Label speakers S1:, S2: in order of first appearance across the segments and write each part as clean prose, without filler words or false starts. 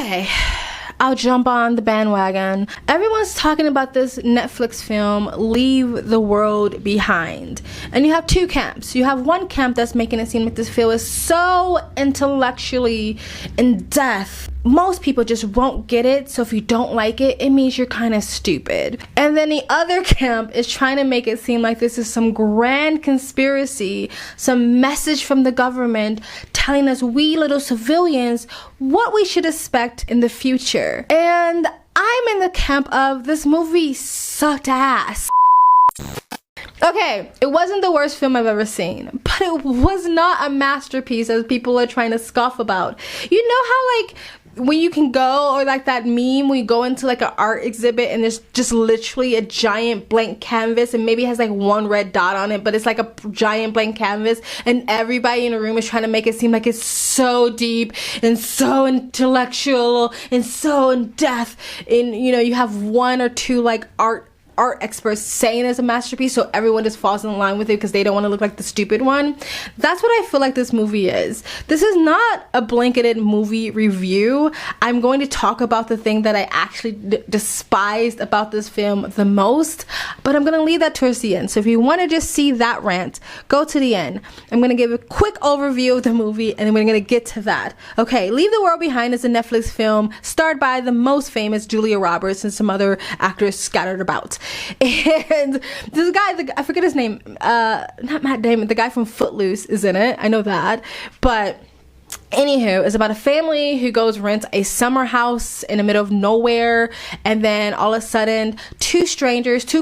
S1: Okay, I'll jump on the bandwagon. Everyone's talking about this Netflix film, Leave the World Behind. And you have two camps. You have one camp that's making it seem like this film is so intellectually in depth. Most people just won't get it, so if you don't like it, it means you're kind of stupid. And then the other camp is trying to make it seem like this is some grand conspiracy, some message from the government telling us, we little civilians, what we should expect in the future. And I'm in the camp of, this movie sucked ass. Okay, it wasn't the worst film I've ever seen, but it was not a masterpiece as people are trying to scoff about. You know how, like, when you can go, or like that meme where you go into like an art exhibit and there's just literally a giant blank canvas and maybe it has like one red dot on it, but it's like a giant blank canvas and everybody in the room is trying to make it seem like it's so deep and so intellectual and so in depth, and you know, you have one or two like art experts saying it's a masterpiece, so everyone just falls in line with it because they don't want to look like the stupid one. That's what I feel like this movie is. This is not a blanketed movie review. I'm going to talk about the thing that I actually despised about this film the most, but I'm going to leave that towards the end. So if you want to just see that rant, go to the end. I'm going to give a quick overview of the movie and then we're going to get to that. Okay, Leave the World Behind is a Netflix film starred by the most famous Julia Roberts and some other actors scattered about. And this guy, I forget his name, not Matt Damon, the guy from Footloose is in it. I know that. But anywho, it's about a family who goes rent a summer house in the middle of nowhere, and then all of a sudden two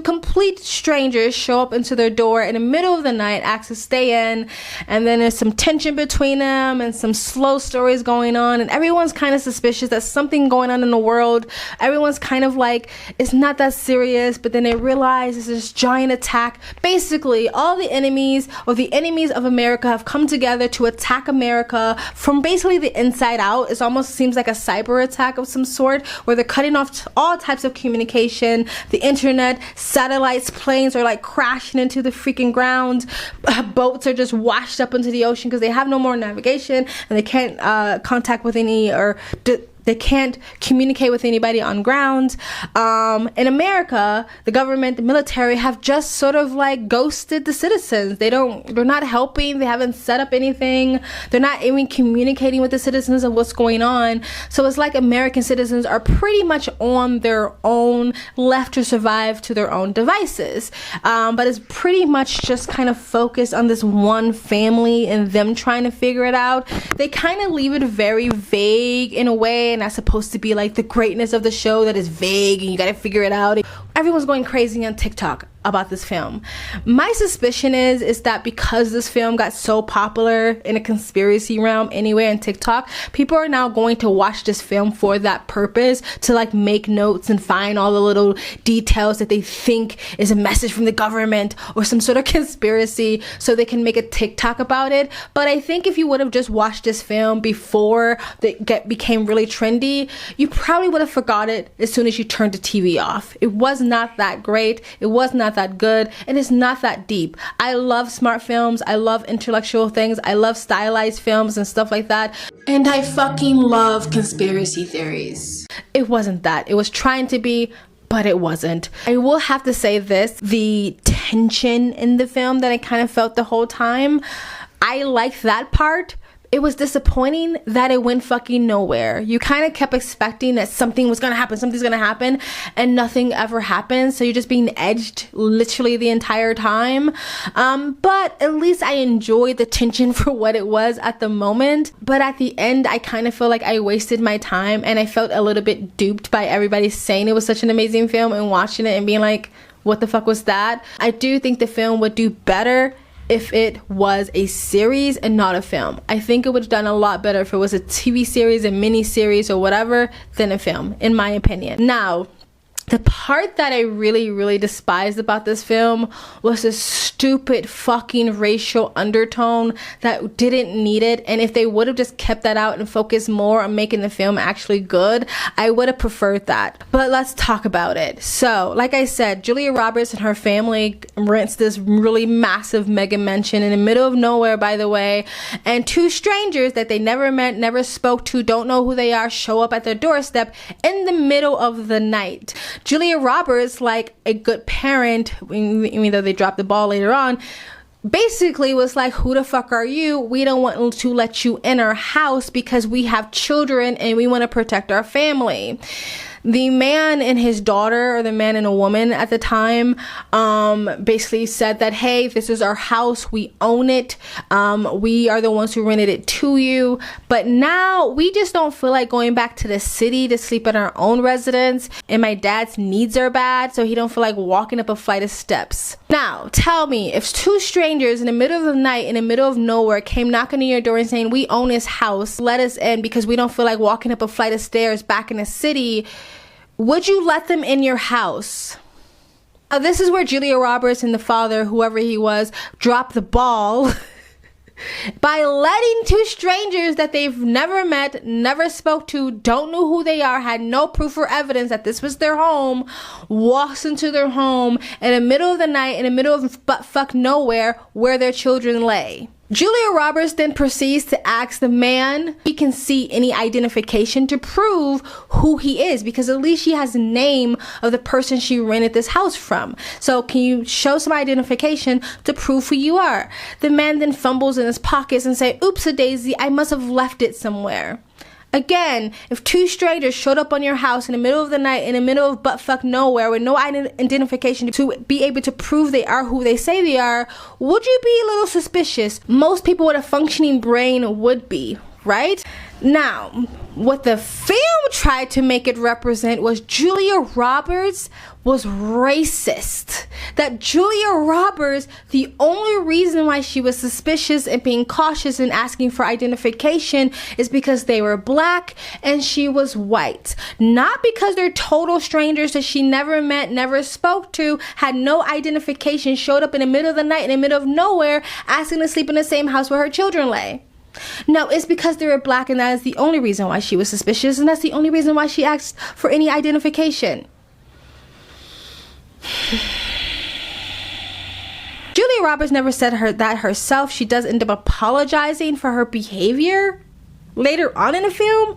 S1: complete strangers show up into their door in the middle of the night, ask to stay in, and then there's some tension between them and some slow stories going on, and everyone's kind of suspicious that something going on in the world. Everyone's kind of like, it's not that serious, but then they realize there's this giant attack. Basically, all the enemies of America have come together to attack America from basically the inside out. It almost seems like a cyber attack of some sort, where they're cutting off all types of communication, the internet, satellites, planes are like crashing into the freaking ground, boats are just washed up into the ocean because they have no more navigation and they can't contact with any, or they can't communicate with anybody on ground. In America, the government, the military have just sort of like ghosted the citizens. They're not helping. They haven't set up anything. They're not even communicating with the citizens of what's going on. So it's like American citizens are pretty much on their own, left to survive to their own devices. But it's pretty much just kind of focused on this one family and them trying to figure it out. They kind of leave it very vague in a way, and that's supposed to be like the greatness of the show, that is vague and you gotta figure it out. Everyone's going crazy on TikTok about this film. My suspicion is that because this film got so popular in a conspiracy realm anyway on TikTok, people are now going to watch this film for that purpose, to like make notes and find all the little details that they think is a message from the government or some sort of conspiracy, so they can make a TikTok about it. But I think if you would have just watched this film before it became really trendy, you probably would have forgot it as soon as you turned the TV off. It was not that great. It was not that good, and it's not that deep. I love smart films. I love intellectual things. I love stylized films and stuff like that. And I fucking love conspiracy theories. It wasn't that. It was trying to be, but it wasn't. I will have to say this, the tension in the film that I kind of felt the whole time, I liked that part. It was disappointing that it went fucking nowhere. You kind of kept expecting that something's gonna happen, and nothing ever happened, so you're just being edged literally the entire time. But at least I enjoyed the tension for what it was at the moment. But at the end, I kind of feel like I wasted my time, and I felt a little bit duped by everybody saying it was such an amazing film and watching it and being like, what the fuck was that? I do think the film would do better if it was a series and not a film. I think it would have done a lot better if it was a TV series, a mini series or whatever, than a film, in my opinion. Now, The part that I really despised about this film was this stupid fucking racial undertone that didn't need it. And if they would have just kept that out and focused more on making the film actually good, I would have preferred that. But let's talk about it. So, like I said, Julia Roberts and her family rents this really massive mega mansion in the middle of nowhere, by the way. And two strangers that they never met, never spoke to, don't know who they are, show up at their doorstep in the middle of the night. Julia Roberts, like a good parent, even though they dropped the ball later on, basically was like, who the fuck are you? We don't want to let you in our house because we have children and we want to protect our family. The man and his daughter, or the man and a woman at the time, basically said that, hey, this is our house, we own it, we are the ones who rented it to you, but now we just don't feel like going back to the city to sleep in our own residence, and my dad's needs are bad, so he don't feel like walking up a flight of steps. Now, tell me, if two strangers in the middle of the night, in the middle of nowhere, came knocking on your door and saying, we own this house, let us in because we don't feel like walking up a flight of stairs back in the city, would you let them in your house? This is where Julia Roberts and the father, whoever he was, dropped the ball by letting two strangers that they've never met, never spoke to, don't know who they are, had no proof or evidence that this was their home, walks into their home in the middle of the night, in the middle of butt-fuck nowhere, where their children lay. Julia Roberts then proceeds to ask the man if he can see any identification to prove who he is, because at least she has the name of the person she rented this house from. So can you show some identification to prove who you are? The man then fumbles in his pockets and say, oops-a-daisy, I must have left it somewhere. Again, if two strangers showed up on your house in the middle of the night, in the middle of butt-fuck nowhere, with no identification to be able to prove they are who they say they are, would you be a little suspicious? Most people with a functioning brain would be, right? Now, what the film tried to make it represent was Julia Roberts was racist. That Julia Roberts, the only reason why she was suspicious and being cautious and asking for identification is because they were black and she was white. Not because they're total strangers that she never met, never spoke to, had no identification, showed up in the middle of the night, in the middle of nowhere, asking to sleep in the same house where her children lay. No, it's because they were black, and that is the only reason why she was suspicious, and that's the only reason why she asked for any identification. Julia Roberts never said that herself. She does end up apologizing for her behavior later on in the film.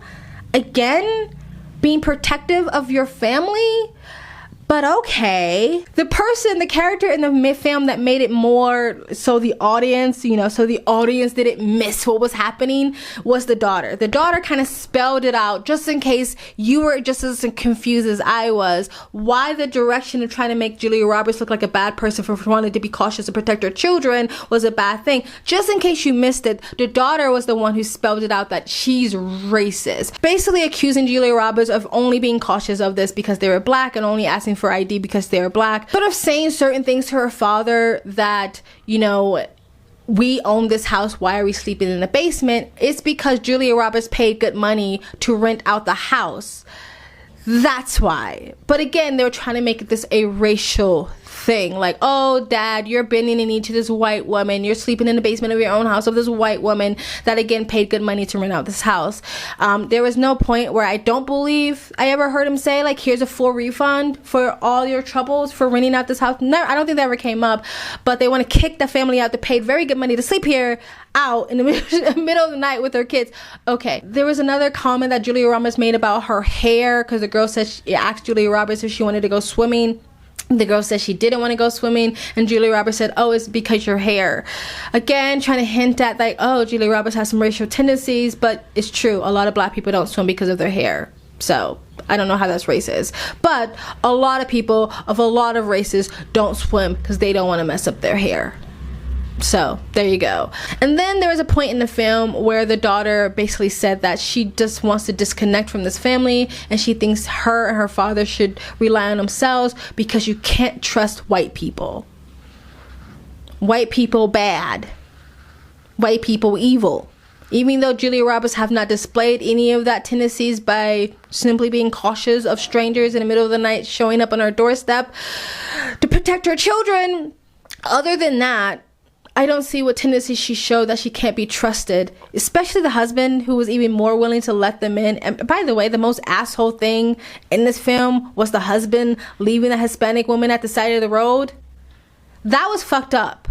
S1: Again, being protective of your family. But okay, the character in the film that made it more so the audience, so the audience didn't miss what was happening was the daughter. The daughter kind of spelled it out just in case you were just as confused as I was. Why the direction of trying to make Julia Roberts look like a bad person for wanting to be cautious to protect her children was a bad thing. Just in case you missed it, the daughter was the one who spelled it out that she's racist. Basically accusing Julia Roberts of only being cautious of this because they were black and only asking for ID because they were black, but of saying certain things to her father that, we own this house, why are we sleeping in the basement? It's because Julia Roberts paid good money to rent out the house. That's why. But again, they were trying to make this a racial thing, like, oh dad, you're bending the knee to this white woman, you're sleeping in the basement of your own house of this white woman that again paid good money to rent out this house. There was no point where I don't believe I ever heard him say like, here's a full refund for all your troubles for renting out this house. No, I don't think that ever came up, but they want to kick the family out that paid very good money to sleep here out in the middle of the night with their kids. Okay, there was another comment that Julia Roberts made about her hair, because the girl said she asked Julia Roberts if she wanted to go swimming. The girl said she didn't want to go swimming, and Julia Roberts said, oh, it's because your hair. Again, trying to hint at like, oh, Julia Roberts has some racial tendencies, but it's true. A lot of black people don't swim because of their hair. So I don't know how that's racist, but a lot of people of a lot of races don't swim because they don't want to mess up their hair. So there you go. And then there was a point in the film where the daughter basically said that she just wants to disconnect from this family, and she thinks her and her father should rely on themselves because you can't trust white people. White people bad. White people evil. Even though Julia Roberts have not displayed any of that tendencies by simply being cautious of strangers in the middle of the night showing up on her doorstep to protect her children, other than that, I don't see what tendencies she showed that she can't be trusted, especially the husband, who was even more willing to let them in. And by the way, the most asshole thing in this film was the husband leaving the Hispanic woman at the side of the road. That was fucked up.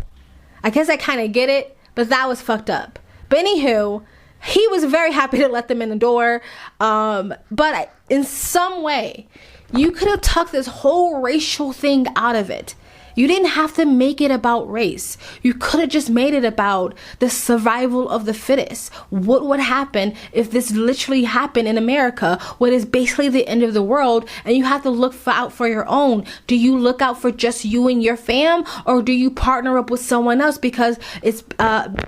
S1: I guess I kind of get it, but that was fucked up. But anywho, he was very happy to let them in the door. But in some way, you could have tucked this whole racial thing out of it. You didn't have to make it about race. You could have just made it about the survival of the fittest. What would happen if this literally happened in America, what is basically the end of the world, and you have to look out for your own? Do you look out for just you and your fam, or do you partner up with someone else because it's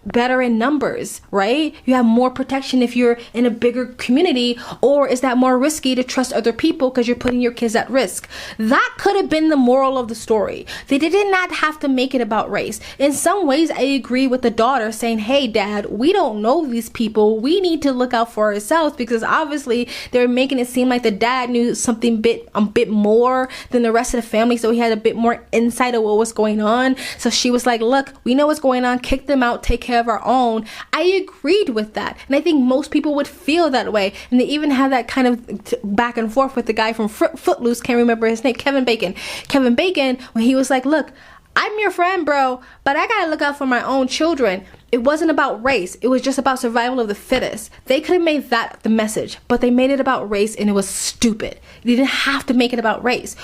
S1: better in numbers, right? You have more protection if you're in a bigger community, or is that more risky to trust other people because you're putting your kids at risk? That could have been the moral of the story. They did not have to make it about race. In some ways, I agree with the daughter saying, hey, dad, we don't know these people. We need to look out for ourselves, because obviously they're making it seem like the dad knew something a bit more than the rest of the family. So he had a bit more insight of what was going on. So she was like, look, we know what's going on. Kick them out. Take care of our own. I agreed with that. And I think most people would feel that way. And they even had that kind of back and forth with the guy from Footloose. Can't remember his name. Kevin Bacon, when he was like, look, I'm your friend, bro, but I gotta look out for my own children. It wasn't about race. It was just about survival of the fittest. They could have made that the message, but they made it about race, and it was stupid. They didn't have to make it about race.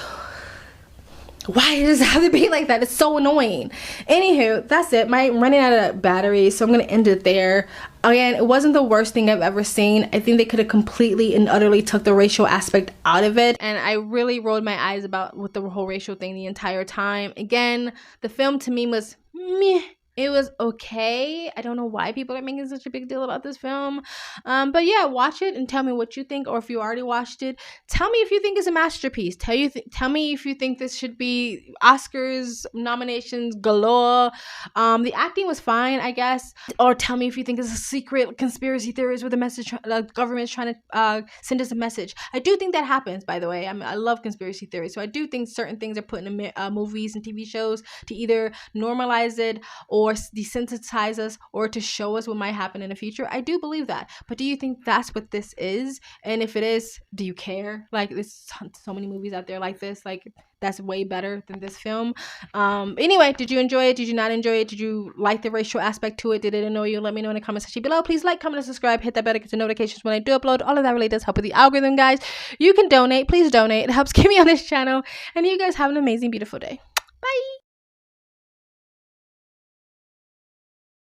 S1: Why does it have to be like that? It's so annoying. Anywho, that's it. I'm running out of battery, so I'm going to end it there. Again, it wasn't the worst thing I've ever seen. I think they could have completely and utterly took the racial aspect out of it. And I really rolled my eyes with the whole racial thing the entire time. Again, the film to me was meh. It was okay. I don't know why people are making such a big deal about this film. But yeah, watch it and tell me what you think. Or if you already watched it, tell me if you think it's a masterpiece. Tell me if you think this should be Oscars nominations galore. The acting was fine, I guess. Or tell me if you think it's a secret conspiracy theories with a message, the government's trying to send us a message. I do think that happens, by the way. I love conspiracy theories. So I do think certain things are put in movies and TV shows to either normalize it or desensitize us, or to show us what might happen in the future. I do believe that. But do you think that's what this is? And if it is, do you care? Like, there's so many movies out there like this. Like, that's way better than this film. Anyway, did you enjoy it? Did you not enjoy it? Did you like the racial aspect to it? Did it annoy you? Let me know in the comment section below. Please like, comment, and subscribe. Hit that bell to get the notifications when I do upload. All of that really does help with the algorithm, guys. You can donate. Please donate. It helps keep me on this channel. And you guys have an amazing, beautiful day.